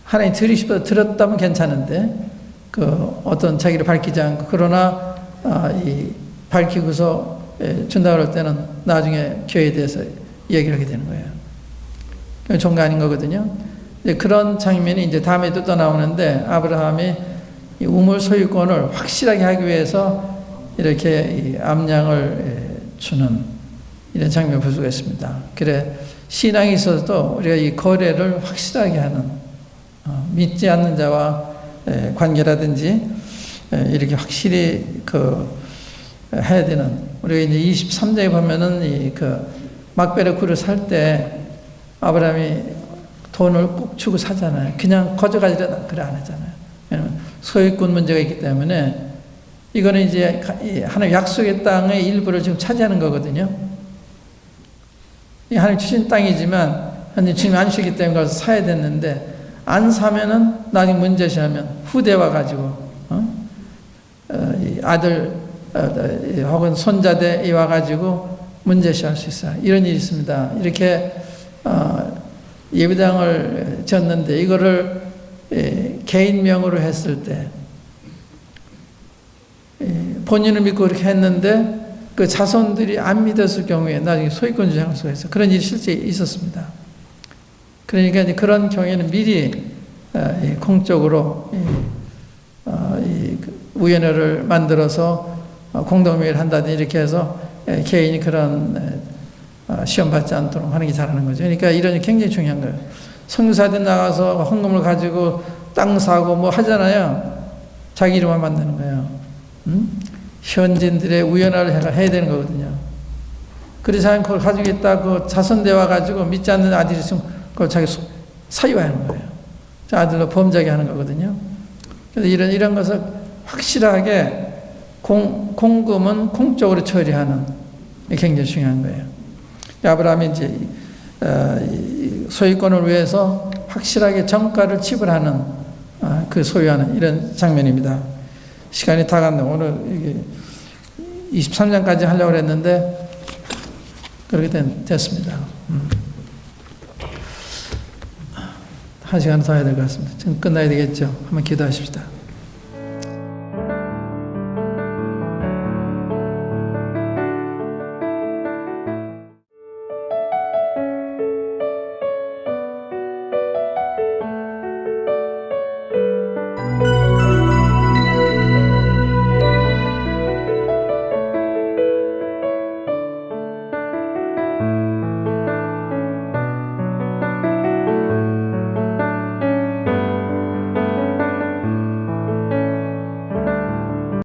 하나님 들으시고 들었다면 괜찮은데 어떤 자기를 밝히지 않고 그러나 밝히고서 준다 그럴 때는 나중에 교회에 대해서 얘기를 하게 되는 거예요. 좋은 거 아닌 거거든요. 그런 장면이 이제 다음에도 또 나오는데 아브라함이 이 우물 소유권을 확실하게 하기 위해서 이렇게 암양을 주는 이런 장면을 볼 수가 있습니다. 그래 신앙에 있어서도 우리가 이 거래를 확실하게 하는 믿지 않는 자와 관계라든지 이렇게 확실히 해야 되는 우리가 이제 23장에 보면은 막벨의 굴을 살 때 아브라함이 돈을 꼭 주고 사잖아요. 그냥 거저가지라 그래 안 하잖아요. 왜냐면 소유권 문제가 있기 때문에 이거는 이제 하나님 약속의 땅의 일부를 지금 차지하는 거거든요. 이 하나님 주신 땅이지만 현재 주님이 안 주시기 때문에 가서 사야 됐는데 안 사면은 나중에 문제시하면 후대 와가지고 아들 혹은 손자대 와가지고 문제시할 수 있어요. 이런 일이 있습니다. 이렇게 예배당을 졌는데 이거를 개인명으로 했을 때 본인을 믿고 그렇게 했는데 그 자손들이 안 믿었을 경우에 나중에 소유권 주장할 수가 있어요. 그런 일이 실제 있었습니다. 그러니까 이제 그런 경우에는 미리 공적으로 위원회를 만들어서 공동회의를 한다든지 이렇게 해서 개인이 그런 시험 받지 않도록 하는 게 잘하는 거죠. 그러니까 이런 게 굉장히 중요한 거예요. 선교사들 나가서 헌금을 가지고 땅 사고 뭐 하잖아요. 자기 이름만 만드는 거예요. 현지인들의 우연화를 해야 되는 거거든요. 그렇지 않고 그걸 가지고 있다 그 자손되어 와가지고 믿지 않는 아들이 있으면 그걸 자기 사유하는 거예요. 저 아들로 범죄하게 하는 거거든요. 그래서 이런 것을 확실하게 공금은 공적으로 처리하는 게 굉장히 중요한 거예요. 아브라함이 이제 소유권을 위해서 확실하게 정가를 지불하는 그 소유하는 이런 장면입니다. 시간이 다 갔네요. 오늘 이게 23장까지 하려고 했는데 그렇게 됐습니다. 1시간 더 해야 될 것 같습니다. 지금 끝나야 되겠죠. 한번 기도하십시다.